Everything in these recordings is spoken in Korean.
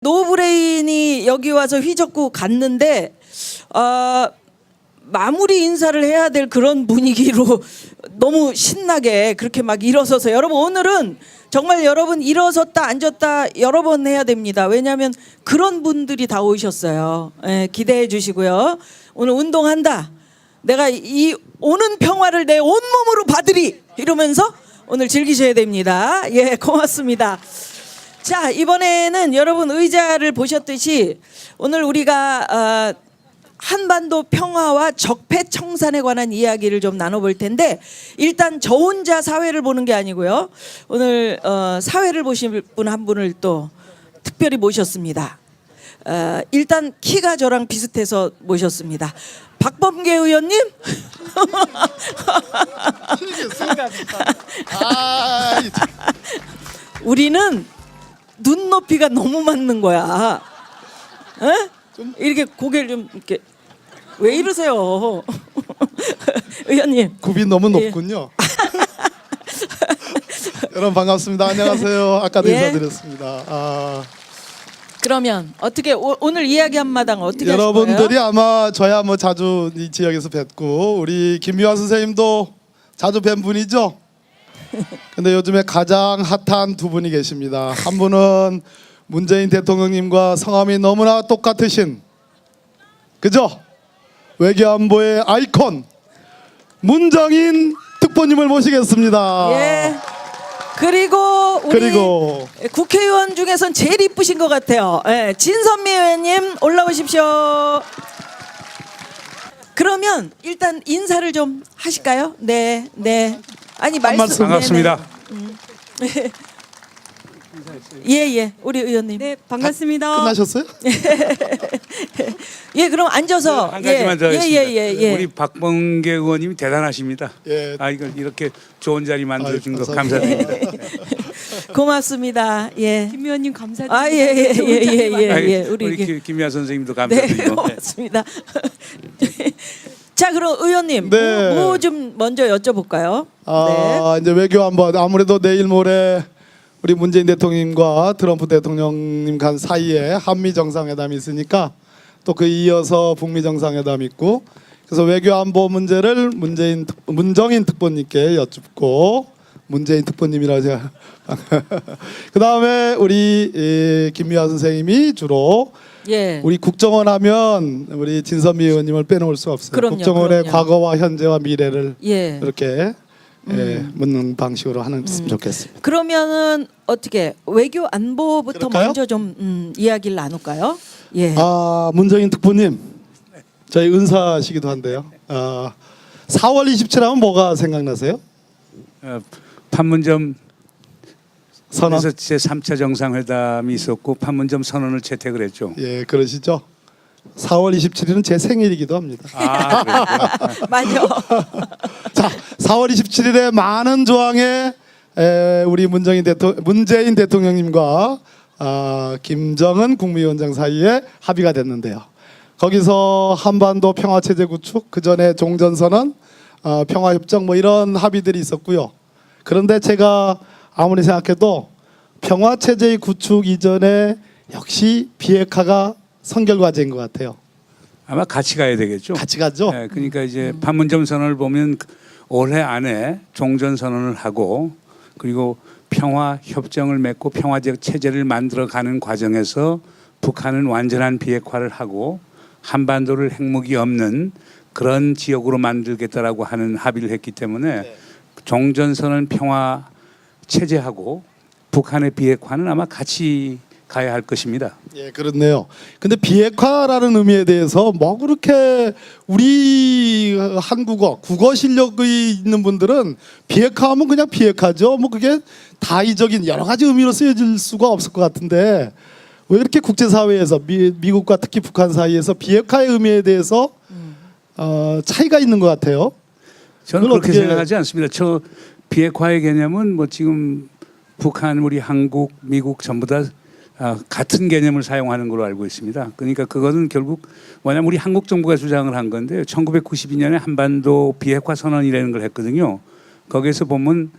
노브레인이 여기 와서 휘젓고 갔는데 마무리 인사를 해야 될 그런 분위기로 너무 신나게 그렇게 막 일어서서 여러분 오늘은 정말 여러분 일어섰다 앉았다 여러 번 해야 됩니다. 왜냐하면 그런 분들이 다 오셨어요. 예, 기대해 주시고요. 오늘 운동한다. 내가 이 오는 평화를 내 온몸으로 받으리 이러면서 오늘 즐기셔야 됩니다. 예, 고맙습니다. 자, 이번에는 여러분 의자를 보셨듯이 오늘 우리가 한반도 평화와 적폐 청산에 관한 이야기를 좀 나눠볼 텐데 일단 저 혼자 사회를 보는 게 아니고요. 오늘 사회를 보실 분 한 분을 또 특별히 모셨습니다. 일단 키가 저랑 비슷해서 모셨습니다. 박범계 의원님. 우리는 눈높이가 너무 맞는 거야. 에? 이렇게 고개를 좀 이렇게 왜 이러세요? 의원님. 굽이 너무 높군요. 여러분 반갑습니다. 안녕하세요. 아까도 예. 인사드렸습니다. 그러면 어떻게 오늘 이야기 한마당 어떻게 여러분들이 하실 거예요? 아마 저야 뭐 자주 이 지역에서 뵙고 우리 김미화 선생님도 자주 뵌 분이죠. 근데 요즘에 가장 핫한 두 분이 계십니다. 한 분은 문재인 대통령님과 성함이 너무나 똑같으신 그죠? 외교안보의 아이콘 문정인 특보님을 모시겠습니다. 예. 그리고 우리 국회의원 중에선 제일 이쁘신 것 같아요. 예. 진선미 의원님 올라오십시오. 그러면 일단 인사를 좀 하실까요? 네, 네. 아니 말씀 반갑습니다. 예, 우리 의원님. 네, 반갑습니다. 끝나셨어요? 예, 그럼 앉아서 한 가지만 더 하겠습니다. 예. 우리 박범계 의원님이 대단하십니다. 예. 이걸 이렇게 좋은 자리 만들어준 거 감사합니다. 감사드립니다. 고맙습니다. 예. 김 의원님 감사드립니다. 예. 우리 김미아 선생님도 네, 감사드리고. 고맙습니다. 자, 그럼 의원님 네. 뭐 좀 먼저 여쭤볼까요? 네. 이제 외교안보 아무래도 내일 모레 우리 문재인 대통령님과 트럼프 대통령님 간 사이에 한미 정상회담이 있으니까 또 그 이어서 북미 정상회담이 있고 그래서 외교안보 문제를 문정인 특보님께 여쭙고 문재인 특보님이라 제가 그 다음에 우리 김미화 선생님이 주로 예. 우리 국정원 하면 우리 진선미 의원님을 빼놓을 수 없어요. 그럼요, 국정원의 그럼요. 과거와 현재와 미래를 예. 이렇게 묻는 방식으로 하면 좋겠습니다. 그러면은 어떻게 외교 안보부터 그럴까요? 먼저 좀 이야기를 나눌까요? 예. 문정인 특보님, 저희 은사시기도 한데요. 4월 27일 하면 뭐가 생각나세요? 판문점 선언. 에서 제 3차 정상회담이 있었고 판문점 선언을 채택을 했죠. 예, 그러시죠. 4월 27일은 제 생일이기도 합니다. 맞아. 자, 4월 27일에 많은 조항에 우리 문재인 대통령님과 김정은 국무위원장 사이에 합의가 됐는데요. 거기서 한반도 평화체제 구축, 그 전에 종전선언, 평화협정 뭐 이런 합의들이 있었고요. 그런데 제가 아무리 생각해도 평화체제의 구축 이전에 역시 비핵화가 선결과제인 것 같아요. 아마 같이 가야 되겠죠. 같이 가죠. 네, 그러니까 이제 판문점 선언을 보면 올해 안에 종전 선언을 하고 그리고 평화 협정을 맺고 평화적 체제를 만들어가는 과정에서 북한은 완전한 비핵화를 하고 한반도를 핵무기 없는 그런 지역으로 만들겠다라고 하는 합의를 했기 때문에 종전 선언 평화 체제하고 북한의 비핵화는 아마 같이 가야 할 것입니다. 예, 그렇네요. 근데 비핵화라는 의미에 대해서 뭐 그렇게 우리 국어 실력이 있는 분들은 비핵화하면 그냥 비핵화죠. 뭐 그게 다의적인 여러 가지 의미로 쓰여질 수가 없을 것 같은데 왜 이렇게 국제사회에서 미국과 특히 북한 사이에서 비핵화의 의미에 대해서 차이가 있는 것 같아요. 저는 그렇게 생각하지 않습니다. 저 비핵화의 개념은 뭐 지금 북한, 우리 한국, 미국 전부 다 같은 개념을 사용하는 걸로 알고 있습니다. 그러니까 그것은 결국 뭐냐면 우리 한국 정부가 주장을 한 건데 1992년에 한반도 비핵화 선언이라는 걸 했거든요. 거기에서 보면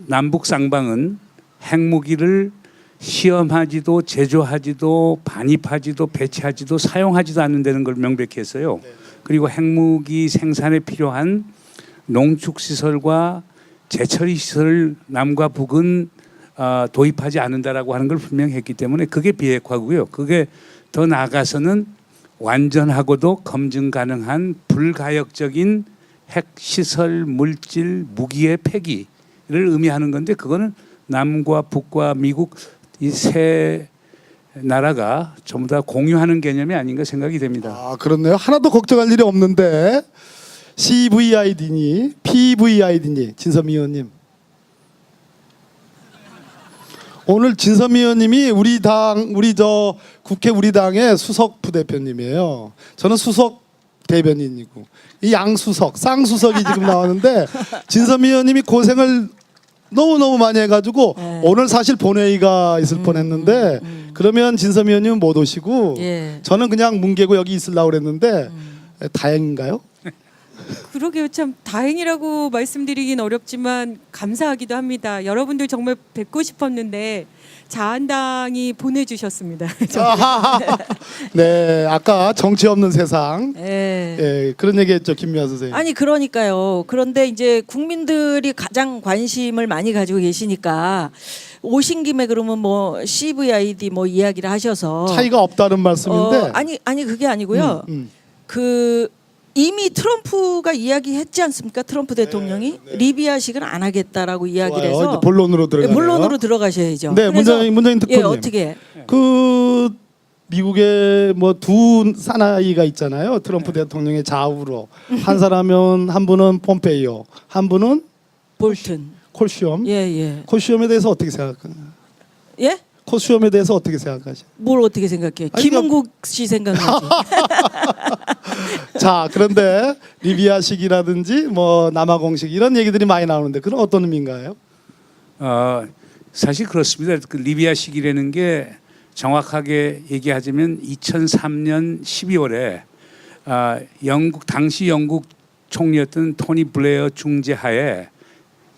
남북 쌍방은 핵무기를 시험하지도 제조하지도 반입하지도 배치하지도 사용하지도 않는다는 걸 명백히 했어요. 그리고 핵무기 생산에 필요한 농축시설과 재처리 시설을 남과 북은 도입하지 않는다라고 하는 걸 분명히 했기 때문에 그게 비핵화고요. 그게 더 나아가서는 완전하고도 검증 가능한 불가역적인 핵시설 물질 무기의 폐기를 의미하는 건데 그거는 남과 북과 미국 이 세 나라가 전부 다 공유하는 개념이 아닌가 생각이 됩니다. 아, 그렇네요. 하나도 걱정할 일이 없는데 CVID니 PVID니 진섬 의원님. 오늘 진섬 의원님이 우리 저 국회 우리 당의 수석 부대표님이에요. 저는 수석 대변인이고 이 양수석, 쌍수석이 지금 나왔는데 진섬 의원님이 고생을 너무 많이 해가지고 네. 오늘 사실 본회의가 있을 뻔했는데 그러면 진섬 의원님은 못 오시고 예. 저는 그냥 뭉개고 여기 있으려고 그랬는데 다행인가요? 그러게요. 참 다행이라고 말씀드리긴 어렵지만 감사하기도 합니다. 여러분들 정말 뵙고 싶었는데 자한당이 보내주셨습니다. 네, 아까 정치 없는 세상 예. 예, 그런 얘기했죠 김미아 선생님. 아니 그러니까요. 그런데 이제 국민들이 가장 관심을 많이 가지고 계시니까 오신 김에 그러면 뭐 CVID 뭐 이야기를 하셔서 차이가 없다는 말씀인데. 아니 그게 아니고요. 그 이미 트럼프가 이야기했지 않습니까? 트럼프 대통령이 리비아식은 안 하겠다라고 이야기를 좋아요. 해서 이제 본론으로 들어가요. 본론으로 들어가셔야죠. 네, 그래서 문재인 특보님. 예, 어떻게? 그 미국에 뭐 두 사나이가 있잖아요. 트럼프 대통령의 좌우로 한 사람은 한 분은 폼페이오, 한 분은 볼튼. 콜시엄. 예. 콜시엄에 대해서 어떻게 생각하나요? 예? 콜시엄에 대해서 어떻게 생각하세요? 뭘 어떻게 생각해요? 아니, 김은국 씨 생각나지. 자, 그런데 리비아식이라든지 뭐 남아공식 이런 얘기들이 많이 나오는데 그건 어떤 의미인가요? 사실 그렇습니다. 그 리비아식이라는 게 정확하게 얘기하자면 2003년 12월에 당시 영국 총리였던 토니 블레어 중재하에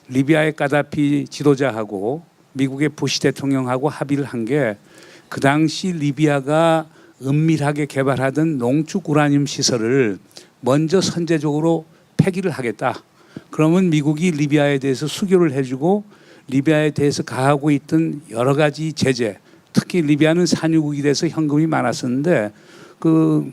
리비아의 까다피 지도자하고 미국의 부시 대통령하고 합의를 한 게 그 당시 리비아가 은밀하게 개발하던 농축 우라늄 시설을 먼저 선제적으로 폐기를 하겠다. 그러면 미국이 리비아에 대해서 수교를 해주고 리비아에 대해서 가하고 있던 여러 가지 제재, 특히 리비아는 산유국이 돼서 현금이 많았었는데 그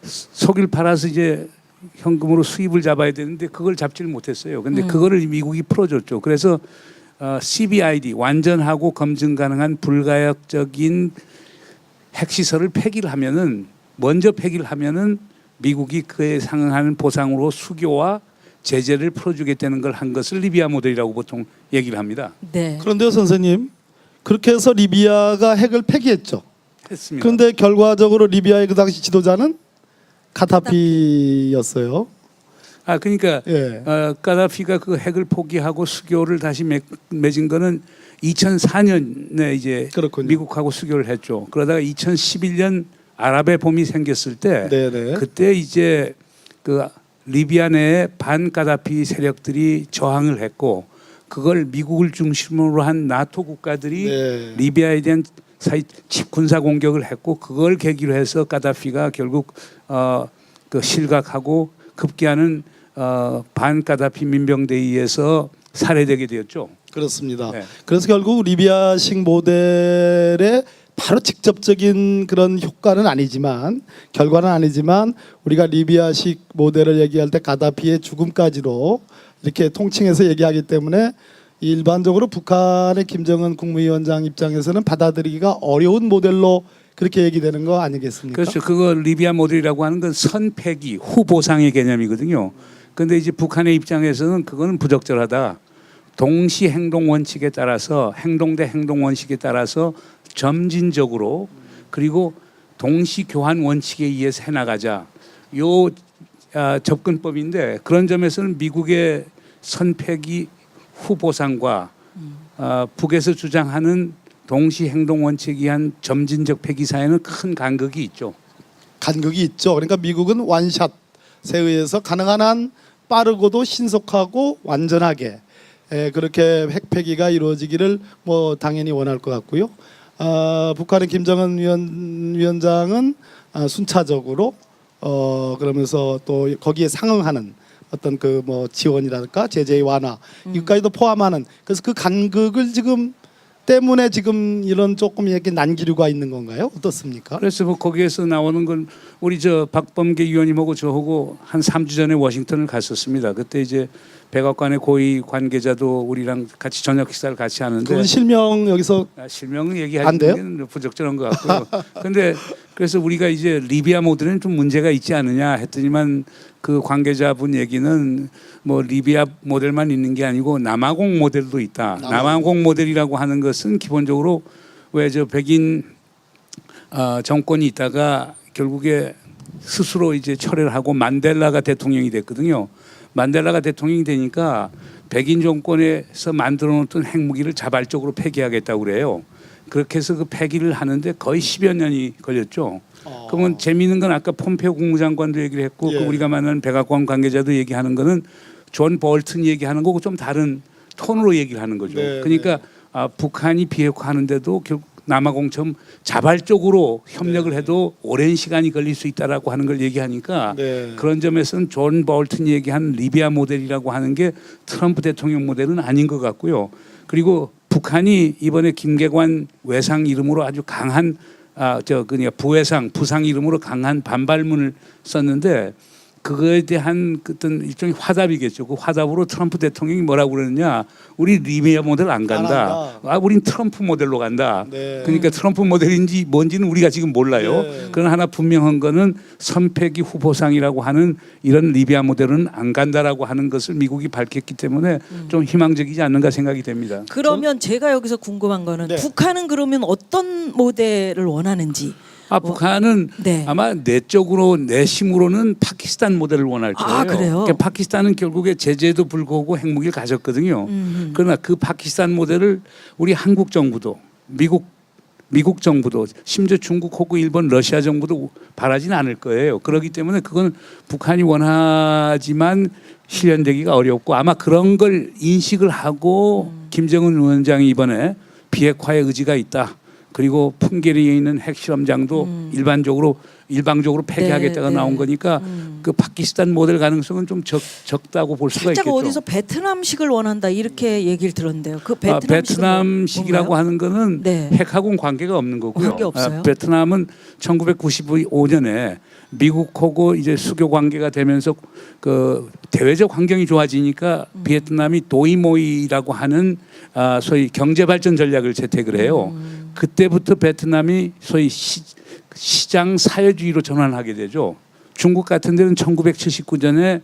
석유를 팔아서 이제 현금으로 수입을 잡아야 되는데 그걸 잡지를 못했어요. 근데 그거를 미국이 풀어줬죠. 그래서 CVID 완전하고 검증 가능한 불가역적인 핵시설을 폐기를 하면은 먼저 폐기를 하면은 미국이 그에 상응하는 보상으로 수교와 제재를 풀어주겠다는 걸 한 것을 리비아 모델이라고 보통 얘기를 합니다. 네. 그런데요, 선생님. 그렇게 해서 리비아가 핵을 폐기했죠. 했습니다. 그런데 결과적으로 리비아의 그 당시 지도자는 카다피였어요. 그러니까 예. 까다피가 그 핵을 포기하고 수교를 다시 맺은 거는 2004년에 이제 그렇군요. 미국하고 수교를 했죠. 그러다가 2011년 아랍의 봄이 생겼을 때 네네. 그때 이제 그 리비아 내에 반까다피 세력들이 저항을 했고 그걸 미국을 중심으로 한 나토 국가들이 네. 리비아에 대한 군사 공격을 했고 그걸 계기로 해서 까다피가 결국 그 실각하고 급기야는 반까다피 민병대에 의해서 살해되게 되었죠. 그렇습니다. 네. 그래서 결국 리비아식 모델의 바로 직접적인 그런 효과는 아니지만 결과는 아니지만 우리가 리비아식 모델을 얘기할 때 가다피의 죽음까지로 이렇게 통칭해서 얘기하기 때문에 일반적으로 북한의 김정은 국무위원장 입장에서는 받아들이기가 어려운 모델로 그렇게 얘기되는 거 아니겠습니까? 그렇죠. 그거 리비아 모델이라고 하는 건 선패기 후보상의 개념이거든요. 그런데 이제 북한의 입장에서는 그거는 부적절하다. 동시 행동 원칙에 따라서 행동 대 행동 원칙에 따라서 점진적으로 그리고 동시 교환 원칙에 의해서 해나가자. 요 접근법인데 그런 점에서는 미국의 선패기 후보상과 북에서 주장하는 동시 행동 원칙에 의한 점진적 폐기 사이에는 큰 간극이 있죠. 간극이 있죠. 그러니까 미국은 완샷에 의해서 가능한 한 빠르고도 신속하고 완전하게 그렇게 핵 폐기가 이루어지기를 뭐 당연히 원할 것 같고요. 북한의 김정은 위원장은 순차적으로 그러면서 또 거기에 상응하는 어떤 그 뭐 지원이랄까 제재 완화 이것까지도 포함하는 그래서 그 간극을 지금 때문에 지금 이런 조금 이렇게 난기류가 있는 건가요? 어떻습니까? 그래서 뭐 거기에서 나오는 건 우리 저 박범계 위원님하고 저하고 한 3주 전에 워싱턴을 갔었습니다. 그때 이제 백악관의 고위 관계자도 우리랑 같이 저녁 식사를 같이 하는데 그건 실명 여기서 실명은 안 얘기하는 돼요? 게 부적절한 것 같고요. 근데 그래서 우리가 이제 리비아 모델은 좀 문제가 있지 않느냐 했더니만 그 관계자분 얘기는 뭐 리비아 모델만 있는 게 아니고 남아공 모델도 있다. 남아공 모델이라고 하는 것은 기본적으로 왜 저 백인 정권이 있다가 결국에 스스로 이제 철회를 하고 만델라가 대통령이 됐거든요. 만델라가 대통령이 되니까 백인 정권에서 만들어 놓던 핵무기를 자발적으로 폐기하겠다고 그래요. 그렇게 해서 그 폐기를 하는데 거의 10여 년이 걸렸죠. 그러면 재미있는 건 아까 폼페오 국무장관도 얘기를 했고 예. 그 우리가 만난 백악관 관계자도 얘기하는 거는 존 볼튼 얘기하는 거고 좀 다른 톤으로 얘기를 하는 거죠. 네, 그러니까 북한이 비핵화하는데도 결국 남아공처럼 자발적으로 협력을 해도 오랜 시간이 걸릴 수 있다라고 하는 걸 얘기하니까 네. 그런 점에서는 존 볼튼이 얘기한 리비아 모델이라고 하는 게 트럼프 대통령 모델은 아닌 것 같고요. 그리고 북한이 이번에 김계관 외상 이름으로 아주 강한 그냥 부상 이름으로 강한 반발문을 썼는데 그거에 대한 어떤 일종의 화답이겠죠. 그 화답으로 트럼프 대통령이 뭐라고 그러느냐? 우리 리비아 모델 안 간다. 우린 트럼프 모델로 간다. 네. 그러니까 트럼프 모델인지 뭔지는 우리가 지금 몰라요. 네. 그러나 하나 분명한 거는 선패기 후보상이라고 하는 이런 리비아 모델은 안 간다라고 하는 것을 미국이 밝혔기 때문에 좀 희망적이지 않는가 생각이 됩니다. 그러면 제가 여기서 궁금한 거는 네. 북한은 그러면 어떤 모델을 원하는지. 북한은 네. 아마 내적으로 내심으로는 파키스탄 모델을 원할 거예요. 그래요? 그러니까 파키스탄은 결국에 제재도 불구하고 핵무기를 가졌거든요. 그러나 그 파키스탄 모델을 우리 한국 정부도 미국 정부도 심지어 중국, 호구, 일본, 러시아 정부도 바라지는 않을 거예요. 그렇기 때문에 그건 북한이 원하지만 실현되기가 어렵고 아마 그런 걸 인식을 하고 김정은 위원장이 이번에 비핵화의 의지가 있다. 그리고 풍계리에 있는 핵실험장도 일방적으로 폐기하겠다가 네, 나온 네. 거니까 그 파키스탄 모델 가능성은 좀 적다고 볼 수가 살짝 있겠죠. 어디서 베트남식을 원한다 이렇게 얘기를 들었는데요. 그 베트남식은 베트남식이라고 뭔가요? 하는 거는 네. 핵하고는 관계가 없는 거고요. 관계 없어요? 베트남은 1995년에 미국하고 이제 수교 관계가 되면서 그 대외적 환경이 좋아지니까 비에트남이 도이모이라고 하는 소위 경제 발전 전략을 채택을 해요. 그때부터 베트남이 소위 시장 사회주의로 전환하게 되죠. 중국 같은 데는 1979년에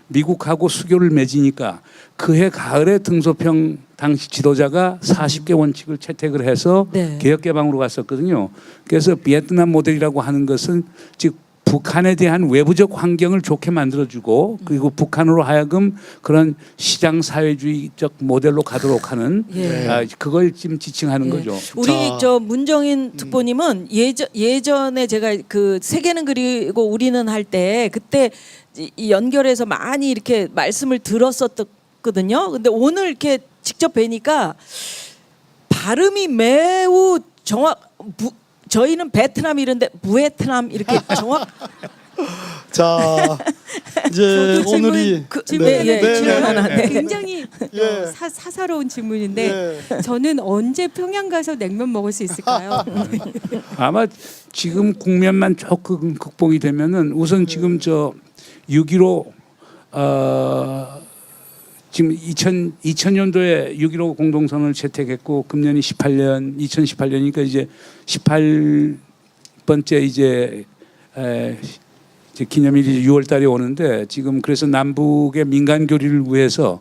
미국하고 수교를 맺으니까 그해 가을에 등소평 당시 지도자가 40개 원칙을 채택을 해서 네. 개혁 개방으로 갔었거든요. 그래서 비에트남 모델이라고 하는 것은 즉 북한에 대한 외부적 환경을 좋게 만들어주고 그리고 북한으로 하여금 그런 시장 사회주의적 모델로 가도록 하는 예. 그걸 지금 지칭하는 예. 거죠. 우리 자, 저 문정인 특보님은 예전에 제가 그 세계는 그리고 우리는 할 때 그때 이 연결해서 많이 이렇게 말씀을 들었었거든요. 근데 오늘 이렇게 직접 뵈니까 발음이 매우 저희는 베트남 이런데 무에트남 이렇게 정확. 자 이제 저도 오늘이 질문 하나. 네. 굉장히 예. 사사로운 질문인데 예. 저는 언제 평양 가서 냉면 먹을 수 있을까요? 아마 지금 국면만 조금 극복이 되면은 우선 지금 저 6.15 지금 2000년도에 6.15 공동선언을 채택했고 금년이 2018년이니까 이제 18번째 이제 기념일이 6월달에 오는데 지금 그래서 남북의 민간 교류를 위해서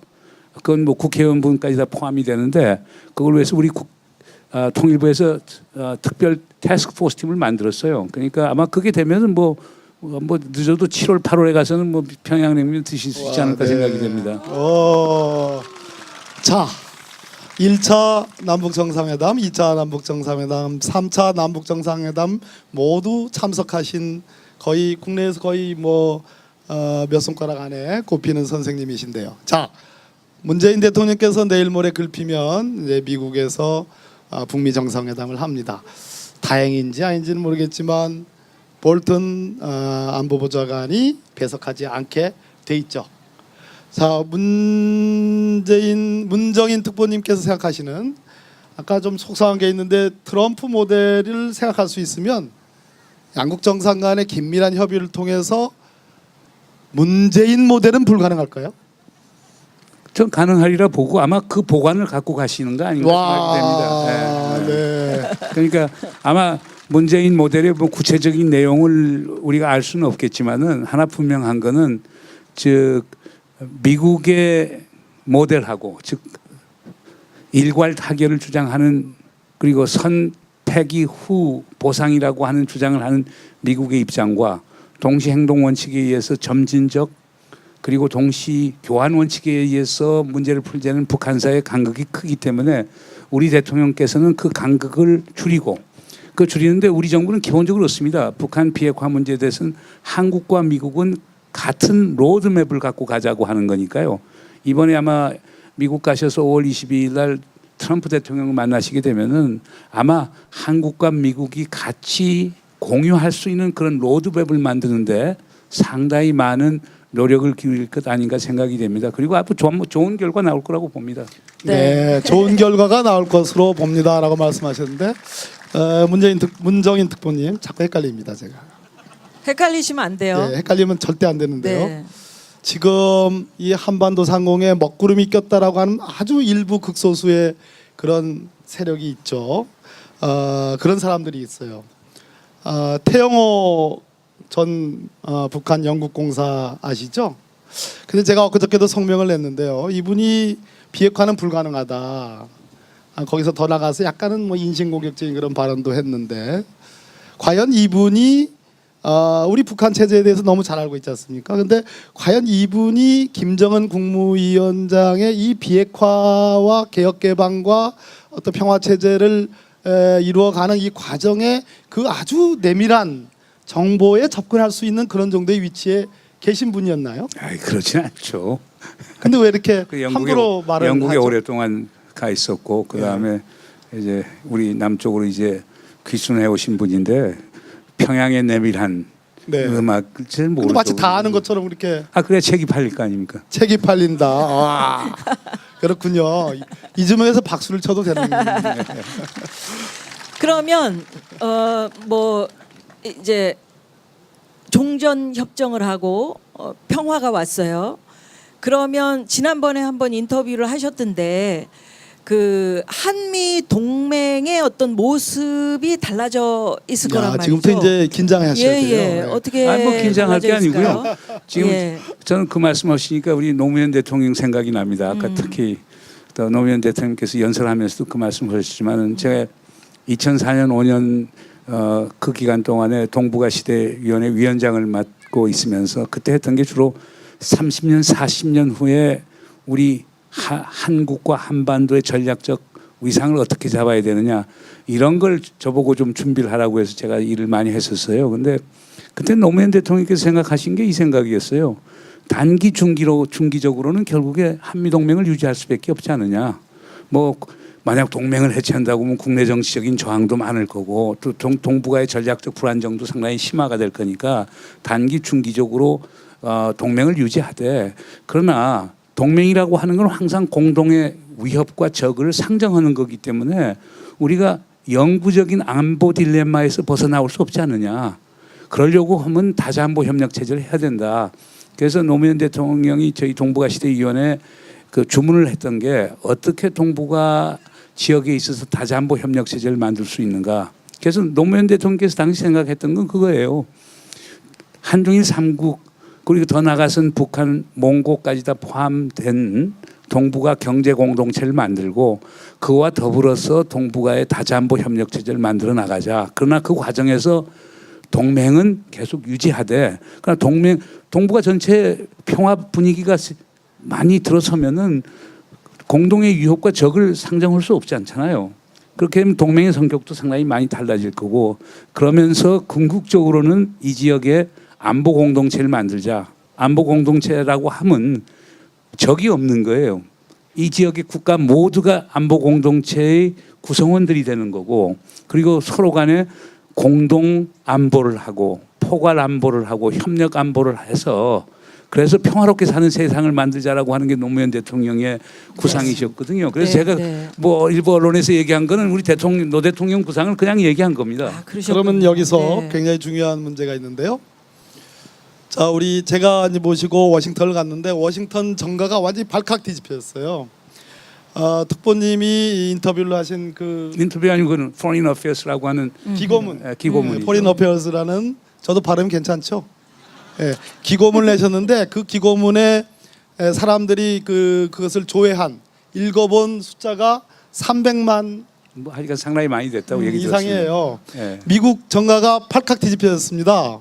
그건 뭐 국회의원분까지 다 포함이 되는데 그걸 위해서 우리 통일부에서 특별 태스크포스 팀을 만들었어요. 그러니까 아마 그게 되면은 뭐 늦어도 7월 8월에 가서는 뭐 평양냉면 드실 수 있지 않을까 생각이 됩니다. 자 1차 남북 정상회담, 2차 남북 정상회담, 3차 남북 정상회담 모두 참석하신 거의 국내에서 거의 뭐 몇 손가락 안에 꼽히는 선생님이신데요. 자 문재인 대통령께서 내일 모레 글피면 이제 미국에서 북미 정상회담을 합니다. 다행인지 아닌지는 모르겠지만 볼튼 안보보좌관이 배석하지 않게 돼 있죠. 자, 문정인 특보님께서 생각하시는 아까 좀 속상한 게 있는데 트럼프 모델을 생각할 수 있으면 양국 정상 간의 긴밀한 협의를 통해서 문재인 모델은 불가능할까요? 전 가능하리라 보고 아마 그 보관을 갖고 가시는 거 아닌가 생각이 됩니다. 네. 그러니까 아마 문재인 모델의 뭐 구체적인 내용을 우리가 알 수는 없겠지만은 하나 분명한 거는 즉 미국의 모델하고 즉 일괄 타결을 주장하는 그리고 선패기 후 보상이라고 하는 주장을 하는 미국의 입장과 동시 행동 원칙에 의해서 점진적 그리고 동시 교환 원칙에 의해서 문제를 풀자는 북한사의 간극이 크기 때문에 우리 대통령께서는 그 간극을 줄이고 그 줄이는데 우리 정부는 기본적으로 그렇습니다. 북한 비핵화 문제에 대해서는 한국과 미국은 같은 로드맵을 갖고 가자고 하는 거니까요. 이번에 아마 미국 가셔서 5월 22일 날 트럼프 대통령을 만나시게 되면은 아마 한국과 미국이 같이 공유할 수 있는 그런 로드맵을 만드는데 상당히 많은 노력을 기울일 것 아닌가 생각이 됩니다. 그리고 앞으로 좋은 결과 나올 거라고 봅니다. 네, 좋은 결과가 나올 것으로 봅니다라고 말씀하셨는데 문정인 특보님 자꾸 헷갈립니다 제가. 헷갈리시면 안 돼요. 네, 헷갈리면 절대 안 되는데요. 네. 지금 이 한반도 상공에 먹구름이 꼈다라고 하는 아주 일부 극소수의 그런 세력이 있죠. 그런 사람들이 있어요. 태영호 전 북한 영국공사 아시죠? 근데 제가 엊그저께도 성명을 냈는데요. 이분이 비핵화는 불가능하다. 거기서 더 나가서 약간은 뭐 인신공격적인 그런 발언도 했는데 과연 이분이 우리 북한 체제에 대해서 너무 잘 알고 있지 않습니까? 근데 과연 이분이 김정은 국무위원장의 이 비핵화와 개혁 개방과 어떤 평화 체제를 이루어가는 이 과정에 그 아주 내밀한 정보에 접근할 수 있는 그런 정도의 위치에 계신 분이었나요? 아이, 그렇진 않죠. 근데 왜 이렇게 그 함부로 말을 영국에 하죠? 오랫동안 가 있었고 그 다음에 이제 우리 남쪽으로 이제 귀순해 오신 분인데 평양의 내밀한 네. 음악을 잘 모르죠. 근데 마치 다 아는 것처럼 이렇게 그래야 책이 팔릴 거 아닙니까? 책이 팔린다. 와, 그렇군요. 이쯤에서 박수를 쳐도 되는. 그러면 뭐 이제 종전 협정을 하고 평화가 왔어요. 그러면 지난번에 한번 인터뷰를 하셨던데 그 한미 동맹의 어떤 모습이 달라져 있을 거란 말이죠. 지금부터 이제 긴장하셔야 돼요. 예. 어떻게 뭐 긴장할 게 달라져 있을까요? 아니고요. 지금 예. 저는 그 말씀하시니까 우리 노무현 대통령 생각이 납니다. 아까 특히 또 노무현 대통령께서 연설하면서도 그 말씀하셨지만은 제가 2004년 5년 그 기간 동안에 동북아 시대 위원회 위원장을 맡고 있으면서 그때 했던 게 주로 30년 40년 후에 우리 한국과 한반도의 전략적 위상을 어떻게 잡아야 되느냐 이런 걸 저보고 좀 준비를 하라고 해서 제가 일을 많이 했었어요. 근데 그때 노무현 대통령께서 생각하신 게 이 생각이었어요. 단기 중기적으로는 결국에 한미 동맹을 유지할 수밖에 없지 않느냐. 뭐 만약 동맹을 해체한다고 하면 국내 정치적인 저항도 많을 거고 또 동북아의 전략적 불안정도 상당히 심화가 될 거니까 단기 중기적으로 동맹을 유지하되 그러나 동맹이라고 하는 건 항상 공동의 위협과 적을 상정하는 거기 때문에 우리가 영구적인 안보 딜레마에서 벗어나올 수 없지 않느냐. 그러려고 하면 다자안보 협력 체제를 해야 된다. 그래서 노무현 대통령이 저희 동북아 시대 위원회 그 주문을 했던 게 어떻게 동북아 지역에 있어서 다자안보 협력 체제를 만들 수 있는가. 그래서 노무현 대통령께서 당시 생각했던 건 그거예요. 한중일 3국 그리고 더 나가선 북한, 몽고까지 다 포함된 동북아 경제 공동체를 만들고 그와 더불어서 동북아의 다자안보 협력 체제를 만들어 나가자. 그러나 그 과정에서 동맹은 계속 유지하되 그러나 동북아 전체 평화 분위기가 많이 들어서면은 공동의 위협과 적을 상정할 수 없지 않잖아요. 그렇게 되면 동맹의 성격도 상당히 많이 달라질 거고 그러면서 궁극적으로는 이 지역에 안보 공동체를 만들자. 안보 공동체라고 하면 적이 없는 거예요. 이 지역의 국가 모두가 안보 공동체의 구성원들이 되는 거고, 그리고 서로 간에 공동 안보를 하고 포괄 안보를 하고 협력 안보를 해서 그래서 평화롭게 사는 세상을 만들자라고 하는 게 노무현 대통령의 구상이셨거든요. 그래서 네, 제가 네. 뭐 일부 언론에서 얘기한 거는 우리 대통령 노 대통령 구상을 그냥 얘기한 겁니다. 아, 그러셨군요. 그러면 여기서 네. 굉장히 중요한 문제가 있는데요. 자, 제가 이제 모시고 워싱턴을 갔는데 워싱턴 정가가 완전히 발칵 뒤집혀졌어요. 특보님이 이 인터뷰를 하신 그 인터뷰 아니고 그는 Foreign Affairs라고 하는 기고문, 기고문이죠. Foreign Affairs라는 저도 발음 괜찮죠? 예, 기고문을 내셨는데 그 기고문에 사람들이 그것을 조회한 읽어본 숫자가 300만 뭐 하여간 상당히 많이 됐다고 얘기 들었습니다. 이상이에요. 예. 미국 정가가 팔칵 뒤집혀졌습니다.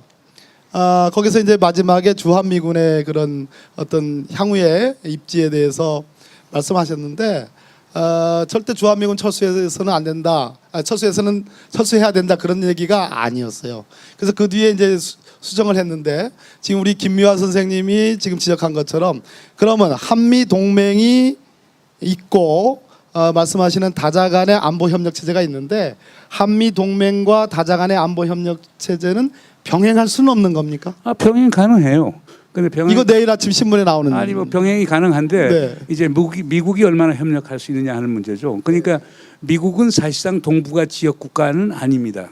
거기서 이제 마지막에 주한미군의 그런 어떤 향후의 입지에 대해서 말씀하셨는데 절대 주한미군 철수해서는 안 된다. 철수해야 된다 그런 얘기가 아니었어요. 그래서 그 뒤에 이제 수정을 했는데 지금 우리 김미화 선생님이 지금 지적한 것처럼 그러면 한미 동맹이 있고 말씀하시는 다자 간의 안보 협력 체제가 있는데 한미 동맹과 다자 간의 안보 협력 체제는 병행할 수는 없는 겁니까? 병행 가능해요. 근데 병행 이거 내일 아침 신문에 나오는 아니 뭐 병행이 가능한데 네. 이제 미국이 얼마나 협력할 수 있느냐 하는 문제죠. 그러니까 미국은 사실상 동북아 지역 국가는 아닙니다.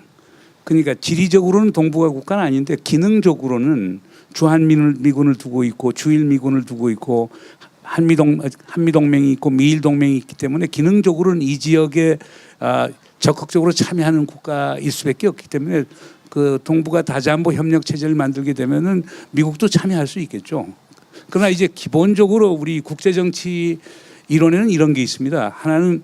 그러니까 지리적으로는 동북아 국가는 아닌데 기능적으로는 주한미군을 두고 있고 주일미군을 두고 있고 한미동맹이 있고 미일동맹이 있기 때문에 기능적으로는 이 지역에 적극적으로 참여하는 국가일 수밖에 없기 때문에 그 동북아 다자안보 협력 체제를 만들게 되면은 미국도 참여할 수 있겠죠. 그러나 이제 기본적으로 우리 국제 정치 이론에는 이런 게 있습니다. 하나는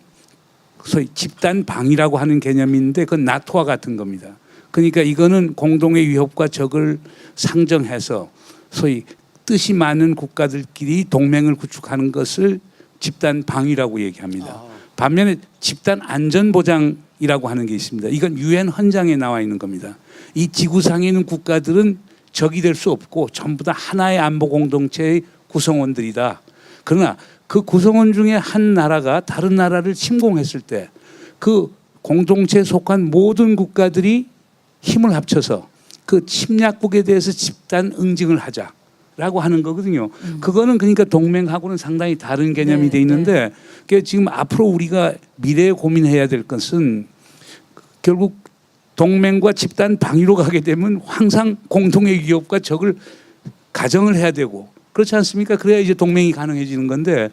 소위 집단 방위라고 하는 개념인데 그건 나토와 같은 겁니다. 그러니까 이거는 공동의 위협과 적을 상정해서 소위 뜻이 많은 국가들끼리 동맹을 구축하는 것을 집단 방위라고 얘기합니다. 반면에 집단 안전 보장이라고 하는 게 있습니다. 이건 유엔 헌장에 나와 있는 겁니다. 이 지구상에 있는 국가들은 적이 될 수 없고 전부 다 하나의 안보 공동체의 구성원들이다. 그러나 그 구성원 중에 한 나라가 다른 나라를 침공했을 때 그 공동체에 속한 모든 국가들이 힘을 합쳐서 그 침략국에 대해서 집단 응징을 하자라고 하는 거거든요. 그거는 그러니까 동맹하고는 상당히 다른 개념이 네, 돼 있는데 그게 지금 앞으로 우리가 미래에 고민해야 될 것은 결국 동맹과 집단 방위로 가게 되면 항상 공동의 위협과 적을 가정을 해야 되고 그렇지 않습니까? 그래야 이제 동맹이 가능해지는 건데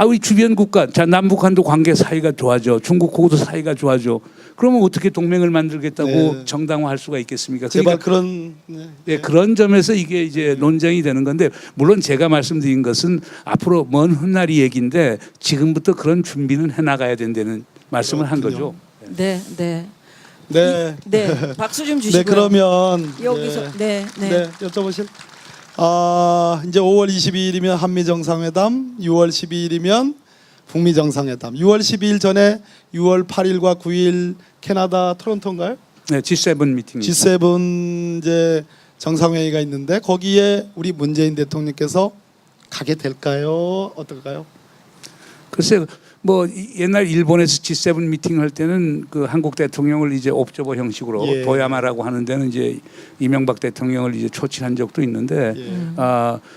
우리 주변 국가, 자 남북한도 관계 사이가 좋아져, 중국하고도 사이가 좋아져. 그러면 어떻게 동맹을 만들겠다고 네. 정당화할 수가 있겠습니까? 제발 그러니까 그런 그런 점에서 이게 이제 논쟁이 되는 건데 물론 제가 말씀드린 것은 앞으로 먼 훗날이 얘기인데 지금부터 그런 준비는 해나가야 된다는 말씀을 한 거죠. 네, 네. 네. 네. 박수 좀 주시고요. 네, 그러면 여기서 네, 네. 네, 여쭤보실. 이제 5월 22일이면 한미 정상회담, 6월 12일이면 북미 정상회담. 6월 12일 전에 6월 8일과 9일 캐나다 토론토인가요? 네, G7 미팅. G7 이제 정상회의가 있는데 거기에 우리 문재인 대통령께서 가게 될까요? 어떨까요? 글쎄 뭐 옛날 일본에서 G7 미팅 할 때는 그 한국 대통령을 이제 옵저버 형식으로 예. 도야마라고 하는 데는 이제 이명박 대통령을 이제 초청한 적도 있는데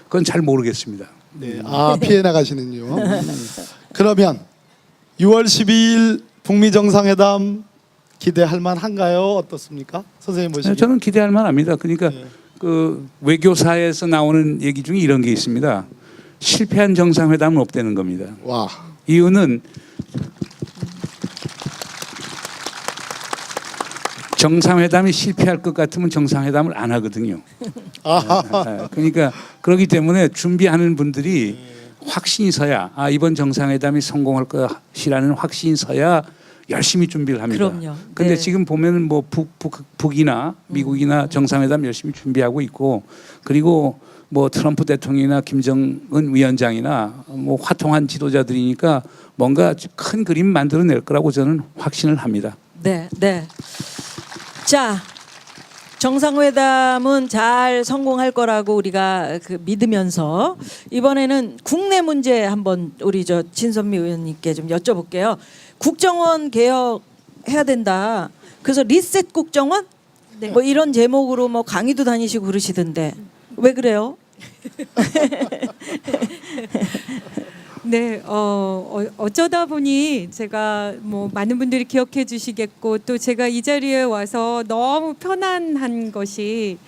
그건 잘 모르겠습니다. 네. 피해 나가시는요. 그러면 6월 12일 북미 정상회담 기대할 만한가요? 어떻습니까? 선생님 보시기에. 저는 기대할 만합니다. 그러니까 네. 그 외교사에서 나오는 얘기 중에 이런 게 있습니다. 실패한 정상회담은 없다는 겁니다. 와. 이유는 정상회담이 실패할 것 같으면 정상회담을 안 하거든요. 그러니까 그렇기 때문에 준비하는 분들이 확신이 서야 이번 정상회담이 성공할 것이라는 확신이 서야 열심히 준비를 합니다. 그럼요. 근데 네. 지금 보면은 뭐 북이나 미국이나 정상회담 열심히 준비하고 있고 그리고 뭐 트럼프 대통령이나 김정은 위원장이나 뭐 화통한 지도자들이니까 뭔가 큰 그림 만들어낼 거라고 저는 확신을 합니다. 네, 네. 자, 정상회담은 잘 성공할 거라고 우리가 믿으면서 이번에는 국내 문제 한번 우리 저 진선미 의원님께 좀 여쭤볼게요. 국정원 개혁해야 된다. 그래서 리셋 국정원 네. 뭐 이런 제목으로 뭐 강의도 다니시고 그러시던데 왜 그래요? 네, 어쩌다 보니 제가 뭐 많은 분들이 기억해 주시겠고 또 제가 이 자리에 와서 너무 편안한 것이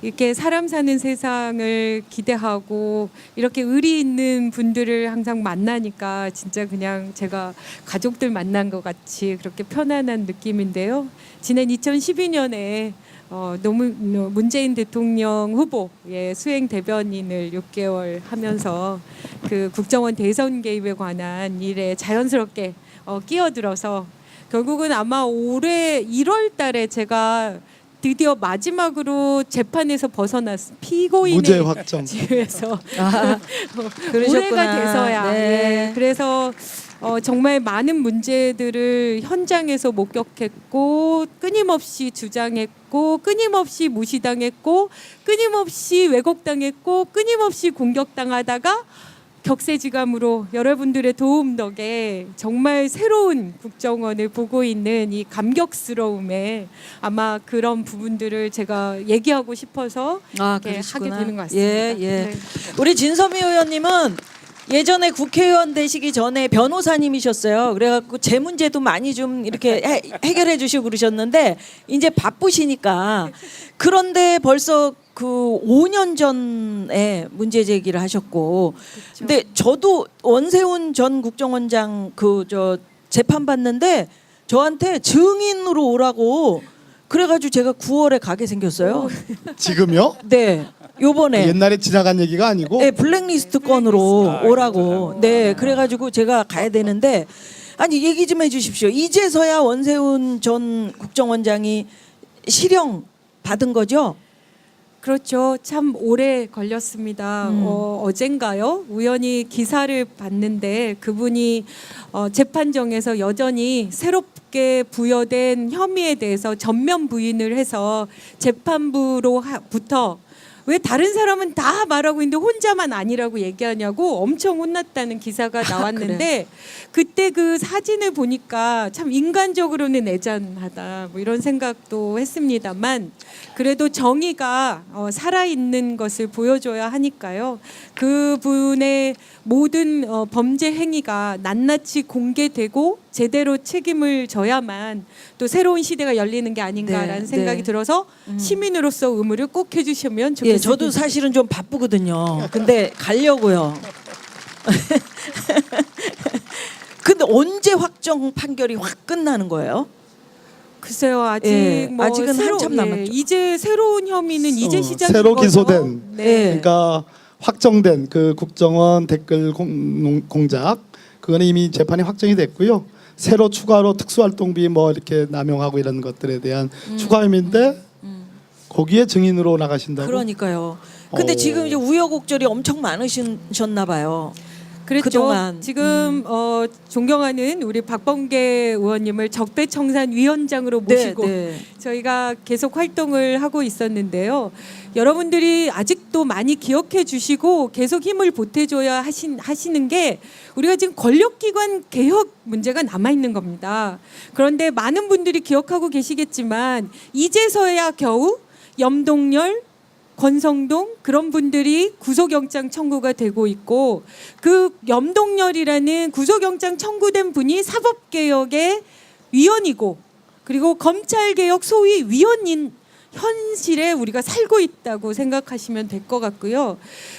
이렇게 사람 사는 세상을 기대하고 이렇게 의리 있는 분들을 항상 만나니까 진짜 그냥 제가 가족들 만난 것 같이 그렇게 편안한 느낌인데요. 지난 2012년에 문재인 대통령 후보의 수행 대변인을 6개월 하면서 그 국정원 대선 개입에 관한 일에 자연스럽게 끼어들어서 결국은 아마 올해 1월 달에 제가 드디어 마지막으로 재판에서 벗어났 피고인의 무죄 확정. 집에서 아, 올해가 돼서야. 네. 예, 그래서 정말 많은 문제들을 현장에서 목격했고 끊임없이 주장했고 끊임없이 무시당했고 끊임없이 왜곡당했고 끊임없이 공격당하다가 격세지감으로 여러분들의 도움 덕에 정말 새로운 국정원을 보고 있는 이 감격스러움에 아마 그런 부분들을 제가 얘기하고 싶어서 이렇게 하게 되는 것 같습니다. 예, 예. 네. 우리 진선미 의원님은 예전에 국회의원 되시기 전에 변호사님이셨어요. 그래갖고 제 문제도 많이 좀 이렇게 해결해 주시고 그러셨는데 이제 바쁘시니까 그런데 벌써 그 5년 전에 문제 제기를 하셨고 근데 저도 원세훈 전 국정원장 그 저 재판 받는데 저한테 증인으로 오라고 그래가지고 제가 9월에 가게 생겼어요. 지금요? 네. 요번에 옛날에 지나간 얘기가 아니고 네, 블랙리스트 건으로 오라고. 네, 그래가지고 제가 가야 되는데 아니 얘기 좀 해주십시오. 이제서야 원세훈 전 국정원장이 실형 받은 거죠? 그렇죠. 참 오래 걸렸습니다. 어젠가요? 우연히 기사를 봤는데 그분이 재판정에서 여전히 새롭게 부여된 혐의에 대해서 전면 부인을 해서 재판부로부터 왜 다른 사람은 다 말하고 있는데 혼자만 아니라고 얘기하냐고 엄청 혼났다는 기사가 나왔는데 그때 그 사진을 보니까 참 인간적으로는 애잔하다 뭐 이런 생각도 했습니다만 그래도 정의가 살아있는 것을 보여줘야 하니까요. 그분의 모든 범죄 행위가 낱낱이 공개되고 제대로 책임을 져야만 또 새로운 시대가 열리는 게 아닌가라는 네, 생각이 네. 들어서 시민으로서 의무를 꼭 해주시면 좋겠습니다. 예, 저도 사실은 좀 바쁘거든요. 근데 가려고요. 근데 언제 확정 판결이 확 끝나는 거예요? 글쎄요, 아직 예, 뭐 아직은 한참 남았죠. 이제 새로운 혐의는 이제 시작인 새로 거죠. 기소된. 네. 그러니까 확정된 그 국정원 댓글 공작 그거는 이미 재판이 확정이 됐고요. 새로 추가로 특수활동비 뭐 이렇게 남용하고 이런 것들에 대한 추가 혐의인데 거기에 증인으로 나가신다고? 그러니까요. 근데 오. 지금 이제 우여곡절이 엄청 많으셨나 봐요. 그랬죠. 그동안. 지금 존경하는 우리 박범계 의원님을 적폐청산위원장으로 모시고 네. 저희가 계속 활동을 하고 있었는데요. 여러분들이 아직도 많이 기억해 주시고 계속 힘을 보태줘야 하시는 게 우리가 지금 권력기관 개혁 문제가 남아있는 겁니다. 그런데 많은 분들이 기억하고 계시겠지만 이제서야 겨우 염동열 권성동 그런 분들이 구속영장 청구가 되고 있고 그 염동열이라는 구속영장 청구된 분이 사법개혁의 위원이고 그리고 검찰개혁 소위 위원인 현실에 우리가 살고 있다고 생각하시면 될 것 같고요.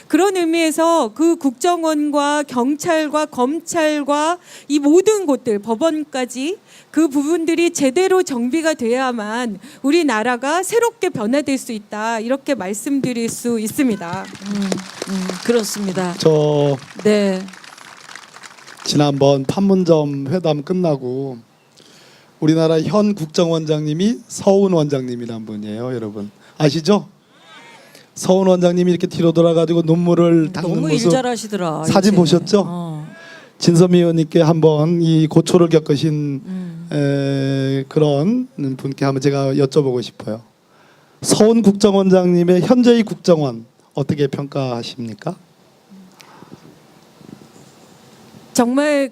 그런 의미에서 그 국정원과 경찰과 검찰과 이 모든 곳들 법원까지 그 부분들이 제대로 정비가 돼야만 우리나라가 새롭게 변화될 수 있다 이렇게 말씀드릴 수 있습니다. 그렇습니다. 저 네. 지난번 판문점 회담 끝나고 우리나라 현 국정원장님이 서훈 원장님이란 분이에요, 여러분 아시죠? 서훈 원장님이 이렇게 뒤로 돌아가지고 눈물을 닦는 너무 일 모습 잘하시더라. 사진 요새. 보셨죠? 진선미 의원님께 한번 이 고초를 겪으신 그런 분께 한번 제가 여쭤보고 싶어요. 서훈 국정원장님의 현재의 국정원 어떻게 평가하십니까? 정말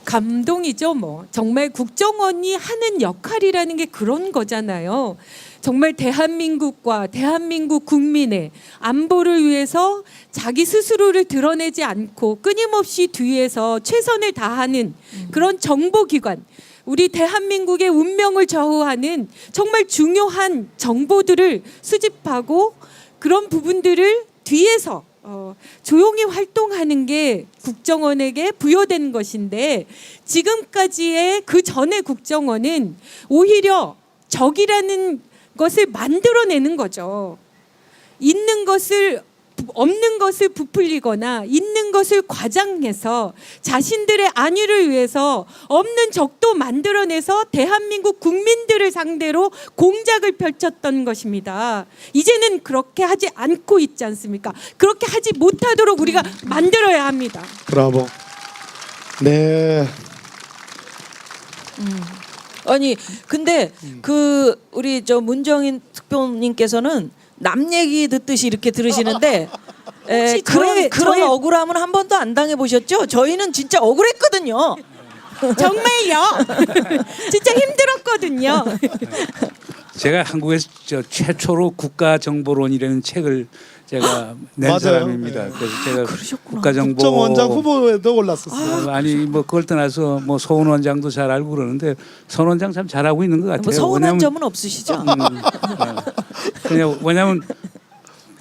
감동이죠. 뭐 정말 국정원이 하는 역할이라는 게 그런 거잖아요. 정말 대한민국과 대한민국 국민의 안보를 위해서 자기 스스로를 드러내지 않고 끊임없이 뒤에서 최선을 다하는 그런 정보기관, 우리 대한민국의 운명을 좌우하는 정말 중요한 정보들을 수집하고 그런 부분들을 뒤에서 조용히 활동하는 게 국정원에게 부여된 것인데, 지금까지의 그 전에 국정원은 오히려 적이라는 것을 만들어내는 거죠. 있는 것을 없는 것을 부풀리거나 있는 것을 과장해서 자신들의 안위를 위해서 없는 적도 만들어내서 대한민국 국민들을 상대로 공작을 펼쳤던 것입니다. 이제는 그렇게 하지 않고 있지 않습니까? 그렇게 하지 못하도록 우리가 만들어야 합니다. 브라보. 네. 아니 근데 그 우리 저 문정인 특보님께서는 남 얘기 듣듯이 이렇게 들으시는데 혹시 그런 저의- 억울함은 한 번도 안 당해보셨죠? 저희는 진짜 억울했거든요. 정말요. 진짜 힘들었거든요. 제가 한국에서 최초로 국가정보론이라는 책을 제가 낸 맞아요. 사람입니다. 그래서 제가 국가정보 국정원장 후보에도 올랐었어요. 아니 뭐 그걸 떠나서 뭐 서훈 원장도 잘 알고 그러는데 서훈 원장 참 잘하고 있는 것 같아요. 뭐 서운한 왜냐면 점은 없으시죠? 그냥 왜냐하면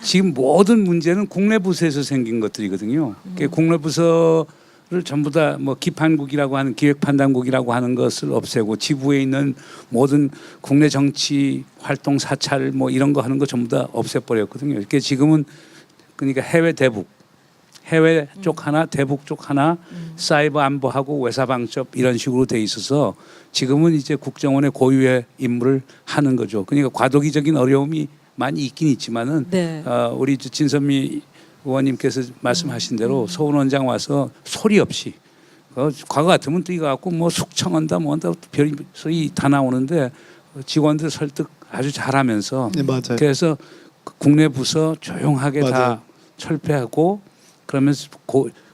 지금 모든 문제는 국내 부서에서 생긴 것들이거든요. 국내 부서를 전부 다 뭐 기판국이라고 하는 기획판단국이라고 하는 것을 없애고 지부에 있는 모든 국내 정치 활동 사찰 뭐 이런 거 하는 거 전부 다 없애버렸거든요. 이렇게 지금은 그러니까 해외 대북, 해외 쪽 하나, 대북 쪽 하나, 사이버 안보하고 외사방첩 이런 식으로 돼 있어서 지금은 이제 국정원의 고유의 임무를 하는 거죠. 그러니까 과도기적인 어려움이 많이 있긴 있지만은 네. 우리 진선미 의원님께서 말씀하신 대로 서훈 원장 와서 소리 없이 과거 같으면 또 이거 갖고 뭐 숙청한다 뭐한다 별이 소리 다 나오는데 직원들 설득 아주 잘하면서 네, 맞아요. 그래서 국내 부서 조용하게 다 맞아요. 철폐하고 그러면서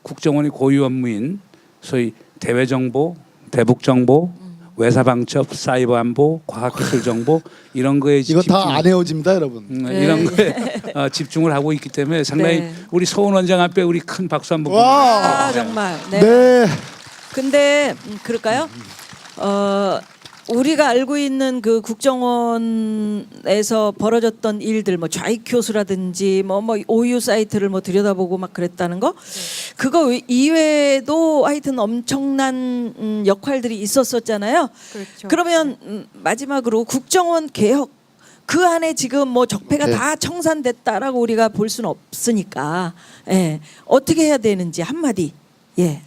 국정원의 고유 업무인 소위 대외 정보, 대북 정보, 외사방첩, 사이버 안보, 과학기술 정보 이런 거에 이거 다 안 헤어집니다, 여러분. 이런 거에 집중을 하고 있기 때문에 상당히 네. 우리 서훈 원장 앞에 우리 큰 박수 한번 와. 아 정말. 네. 네. 근데 그럴까요? 우리가 알고 있는 그 국정원에서 벌어졌던 일들, 뭐 좌익교수라든지 뭐 오유 사이트를 뭐 들여다보고 막 그랬다는 거, 그거 이외에도 하여튼 엄청난 역할들이 있었었잖아요. 그렇죠. 그러면 마지막으로 국정원 개혁 그 안에 지금 뭐 적폐가 네. 다 청산됐다라고 우리가 볼 수는 없으니까, 예, 어떻게 해야 되는지 한마디. 예.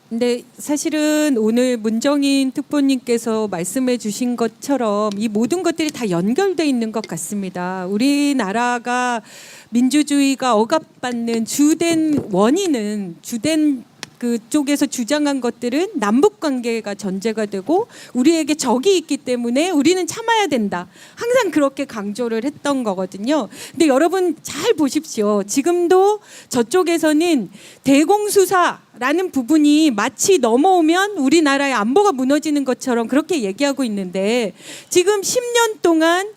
근데 사실은 오늘 문정인 특보님께서 말씀해 주신 것처럼 이 모든 것들이 다 연결돼 있는 것 같습니다. 우리나라가 민주주의가 억압받는 주된 원인은 주된 그쪽에서 주장한 것들은 남북 관계가 전제가 되고 우리에게 적이 있기 때문에 우리는 참아야 된다. 항상 그렇게 강조를 했던 거거든요. 근데 여러분 잘 보십시오. 지금도 저쪽에서는 대공수사라는 부분이 마치 넘어오면 우리나라의 안보가 무너지는 것처럼 그렇게 얘기하고 있는데, 지금 10년 동안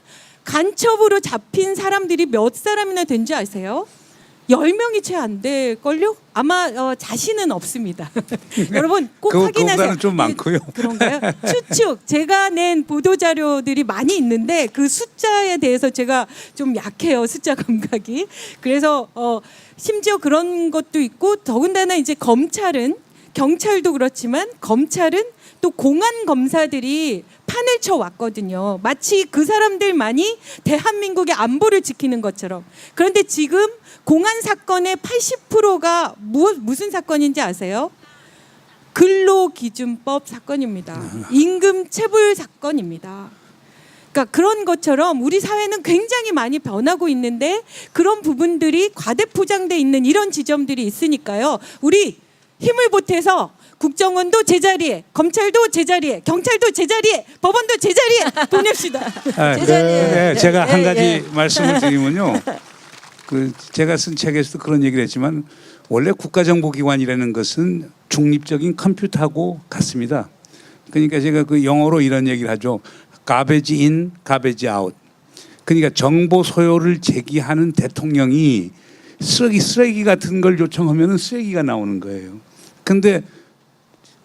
간첩으로 잡힌 사람들이 몇 사람이나 된지 아세요? 10명이 채 안 될걸요? 아마 자신은 없습니다. 여러분 꼭 확인하세요. 그거보다는 좀 많고요. 그런가요? 추측. 제가 낸 보도자료들이 많이 있는데 그 숫자에 대해서 제가 좀 약해요. 숫자 감각이. 그래서 심지어 그런 것도 있고, 더군다나 이제 검찰은, 경찰도 그렇지만 검찰은 또 공안 검사들이 판을 쳐 왔거든요. 마치 그 사람들만이 대한민국의 안보를 지키는 것처럼. 그런데 지금 공안 사건의 80%가 무슨 사건인지 아세요? 근로기준법 사건입니다. 임금 체불 사건입니다. 그러니까 그런 것처럼 우리 사회는 굉장히 많이 변하고 있는데 그런 부분들이 과대포장돼 있는 이런 지점들이 있으니까요. 우리 힘을 보태서 국정원도 제자리에, 검찰도 제자리에, 경찰도 제자리에, 법원도 제자리에 보냅시다. 네, 제가 한 예, 가지 예. 말씀을 드리면요. 그 제가 쓴 책에서도 그런 얘기를 했지만 원래 국가정보기관이라는 것은 중립적인 컴퓨터하고 같습니다. 그러니까 제가 그 영어로 이런 얘기를 하죠. garbage in, garbage out. 그러니까 정보 소요를 제기하는 대통령이 쓰레기 같은 걸 요청하면 쓰레기가 나오는 거예요. 근데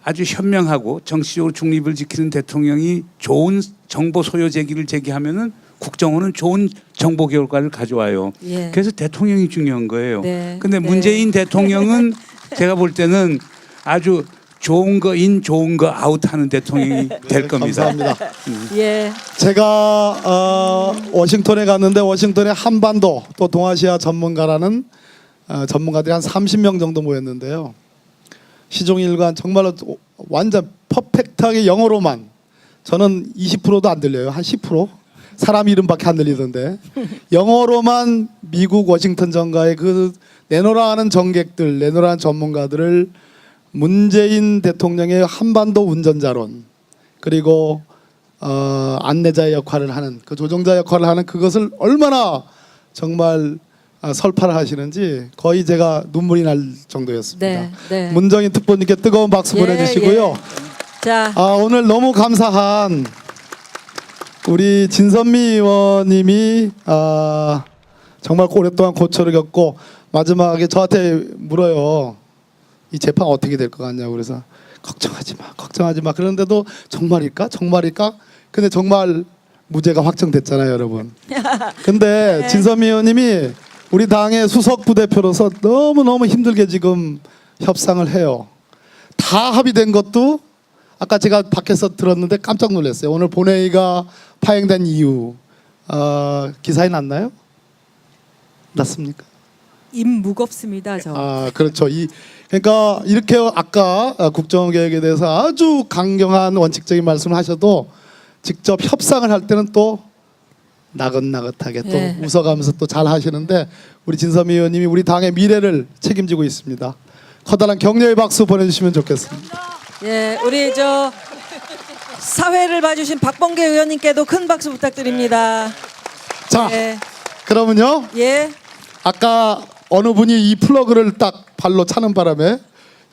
아주 현명하고 정치적으로 중립을 지키는 대통령이 좋은 정보 소요 제기를 제기하면은 국정원은 좋은 정보 결과를 가져와요. 예. 그래서 대통령이 중요한 거예요. 네. 근데 네. 문재인 대통령은 제가 볼 때는 아주 좋은 거 인, 좋은 거 아웃 하는 대통령이 될 겁니다. 감사합니다. 예. 제가 워싱턴에 갔는데 워싱턴에 한반도 또 동아시아 전문가라는 전문가들이 한 30명 정도 모였는데요. 시종일관 정말로 완전 퍼펙트하게 영어로만, 저는 20%도 안 들려요. 한 10%? 사람 이름밖에 안 들리던데 영어로만 미국 워싱턴 정가의 그 내노라 하는 정객들, 내노라 하는 전문가들을 문재인 대통령의 한반도 운전자론, 그리고 안내자의 역할을 하는, 그 조종자 역할을 하는 그것을 얼마나 정말 설파를 하시는지 거의 제가 눈물이 날 정도였습니다. 네, 네. 문정인 특보님께 뜨거운 박수 예, 보내주시고요. 예. 자, 오늘 너무 감사한 우리 진선미 의원님이 정말 오랫동안 고초를 겪고 마지막에 저한테 물어요. 이 재판 어떻게 될 것 같냐고. 그래서 걱정하지 마. 그런데도 정말일까? 근데 정말 무죄가 확정됐잖아요, 여러분. 근데 진선미 의원님이 우리 당의 수석 부대표로서 너무너무 힘들게 지금 협상을 해요. 다 합의된 것도 아까 제가 밖에서 들었는데 깜짝 놀랐어요. 오늘 본회의가 파행된 이유 기사에 났나요? 났습니까? 입 무겁습니다, 저. 그렇죠. 그러니까 이렇게 아까 국정개혁에 대해서 아주 강경한 원칙적인 말씀을 하셔도 직접 협상을 할 때는 또 나긋나긋하게 또 예. 웃어가면서 또 잘 하시는데 우리 진선미 의원님이 우리 당의 미래를 책임지고 있습니다. 커다란 격려의 박수 보내주시면 좋겠습니다. 예, 우리 저 사회를 봐주신 박범계 의원님께도 큰 박수 부탁드립니다. 자, 예, 그러면요. 예, 아까 어느 분이 이 플러그를 딱 발로 차는 바람에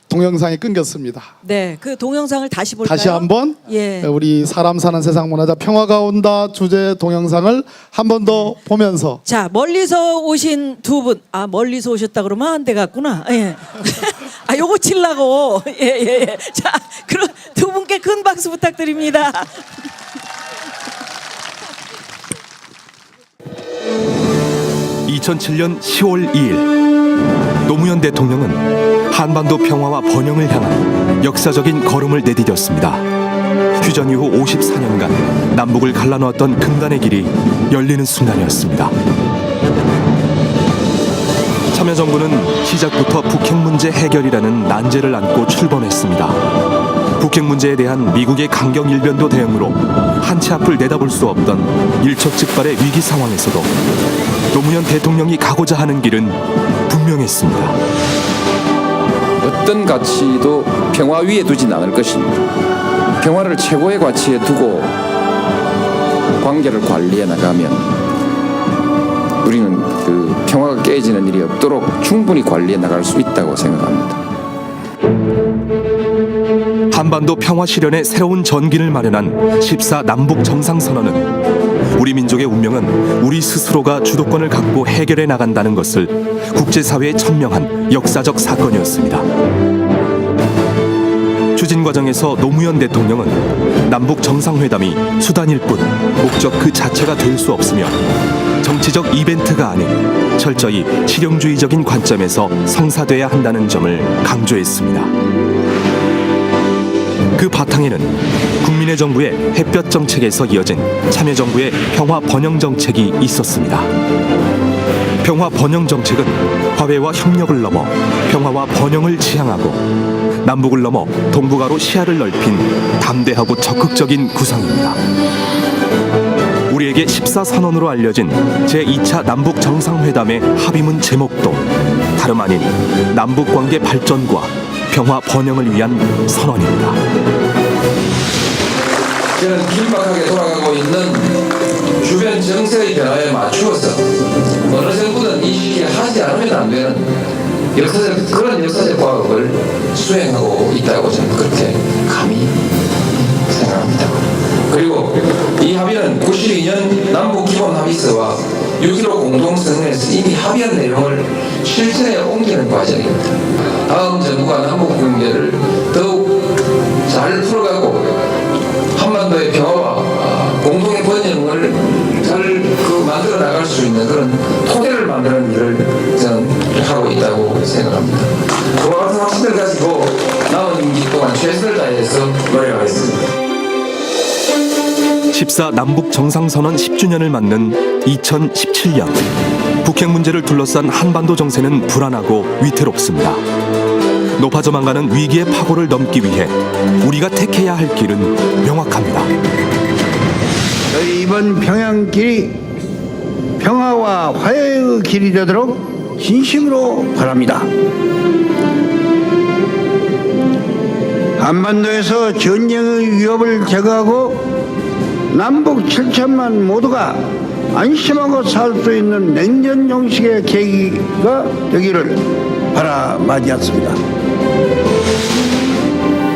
동영상이 끊겼습니다. 네, 그 동영상을 다시 볼까요? 다시 한번 예. 우리 사람 사는 세상 문화자 평화가 온다 주제 동영상을 한 번 더 보면서 자, 멀리서 오신 두 분, 멀리서 오셨다 그러면 안 되겠구나. 예. 요거 치려고. 예. 자, 그럼 두 분께 큰 박수 부탁드립니다. (2007년 10월 2일) 노무현 대통령은 한반도 평화와 번영을 향한 역사적인 걸음을 내디뎠습니다. 휴전 이후 54년간 남북을 갈라놓았던 금단의 길이 열리는 순간이었습니다. 참여정부는 시작부터 북핵 문제 해결이라는 난제를 안고 출범했습니다. 북핵 문제에 대한 미국의 강경 일변도 대응으로 한 치 앞을 내다볼 수 없던 일촉즉발의 위기 상황에서도 노무현 대통령이 가고자 하는 길은 분명했습니다. 어떤 가치도 평화 위에 두진 않을 것입니다. 평화를 최고의 가치에 두고 관계를 관리해 나가면 우리는 그 평화가 깨지는 일이 없도록 충분히 관리해 나갈 수 있다고 생각합니다. 한반도 평화 실현의 새로운 전기를 마련한 14 남북 정상선언은 우리 민족의 운명은 우리 스스로가 주도권을 갖고 해결해 나간다는 것을 국제사회에 천명한 역사적 사건이었습니다. 추진 과정에서 노무현 대통령은 남북 정상회담이 수단일 뿐 목적 그 자체가 될 수 없으며 정치적 이벤트가 아닌 철저히 실용주의적인 관점에서 성사돼야 한다는 점을 강조했습니다. 그 바탕에는 국민의 정부의 햇볕 정책에서 이어진 참여정부의 평화 번영 정책이 있었습니다. 평화 번영 정책은 화해와 협력을 넘어 평화와 번영을 지향하고 남북을 넘어 동북아로 시야를 넓힌 담대하고 적극적인 구상입니다. 우리에게 14선언으로 알려진 제2차 남북 정상회담의 합의문 제목도 다름 아닌 남북관계 발전과 평화 번영을 위한 선언입니다. 저는 긴박하게 돌아가고 있는 주변 정세의 변화에 맞추어서 어느 정부는 이 시기에 하지 않으면 안 되는 그런 역사적 과업을 수행하고 있다고 저는 그렇게 감히 생각합니다. 그리고 이 합의는 92년 남북기본합의서와 6.15 공동성명에서 이미 합의한 내용을 실천에 옮기는 과정입니다. 다음 정부가 남북관계를 더욱 잘 풀어가고 한반도의 평화와 공동의 번영을 잘 만들어 나갈 수 있는 그런 토대를 만드는 일을 저는 하고 있다고 생각합니다. 그와 같은 확신을 가지고 남은 임기 동안 최선을 다해서 노력하겠습니다. 14 남북 정상선언 10주년을 맞는 2017년 북핵 문제를 둘러싼 한반도 정세는 불안하고 위태롭습니다. 높아져만 가는 위기의 파고를 넘기 위해 우리가 택해야 할 길은 명확합니다. 저희 이번 평양길이 평화와 화해의 길이 되도록 진심으로 바랍니다. 한반도에서 전쟁의 위협을 제거하고 남북 7천만 모두가 안심하고 살 수 있는 냉전 종식의 계기가 되기를 바라마지않습니다.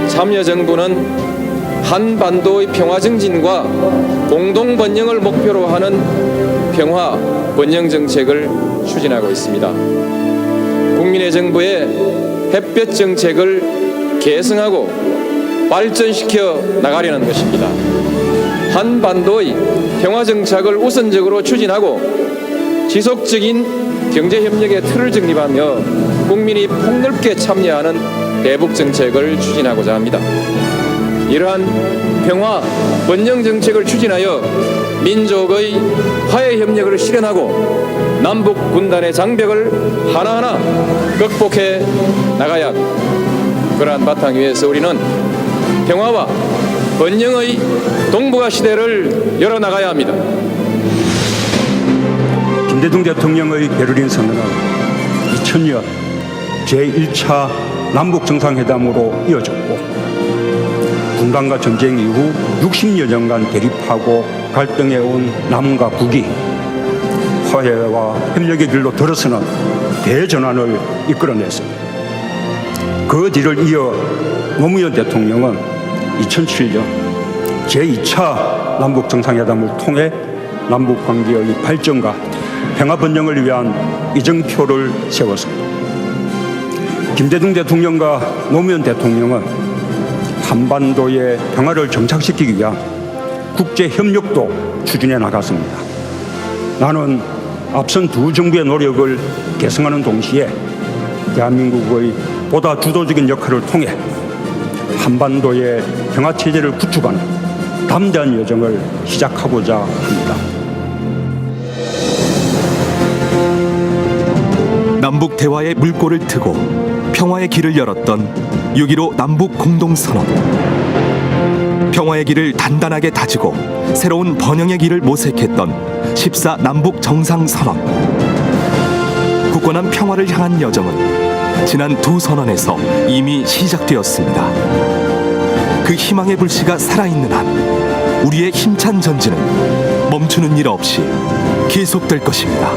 참여정부는 한반도의 평화 증진과 공동 번영을 목표로 하는 평화 번영 정책을 추진하고 있습니다. 국민의 정부의 햇볕 정책을 계승하고 발전시켜 나가려는 것입니다. 한반도의 평화 정착을 우선적으로 추진하고 지속적인 경제협력의 틀을 정립하며 국민이 폭넓게 참여하는 대북 정책을 추진하고자 합니다. 이러한 평화 번영 정책을 추진하여 민족의 화해 협력을 실현하고 남북 분단의 장벽을 하나하나 극복해 나가야 합니다. 그러한 바탕 위에서 우리는 평화와 번영의 동북아 시대를 열어나가야 합니다. 김대중 대통령의 베를린 선언은 2000년 제1차 남북정상회담으로 이어졌고 분단과 전쟁 이후 60여 년간 대립하고 갈등해온 남과 북이 화해와 협력의 길로 들어서는 대전환을 이끌어냈습니다. 그 뒤를 이어 노무현 대통령은 2007년 제2차 남북정상회담을 통해 남북관계의 발전과 평화 번영을 위한 이정표를 세웠습니다. 김대중 대통령과 노무현 대통령은 한반도의 평화를 정착시키기 위한 국제협력도 추진해 나갔습니다. 나는 앞선 두 정부의 노력을 계승하는 동시에 대한민국의 보다 주도적인 역할을 통해 한반도의 평화체제를 구축하는 담대한 여정을 시작하고자 합니다. 남북 대화의 물꼬를 트고 평화의 길을 열었던 6.15 남북 공동선언. 평화의 길을 단단하게 다지고 새로운 번영의 길을 모색했던 14 남북 정상선언. 굳건한 평화를 향한 여정은 지난 두 선언에서 이미 시작되었습니다. 그 희망의 불씨가 살아있는 한 우리의 힘찬 전진은 멈추는 일 없이 계속될 것입니다.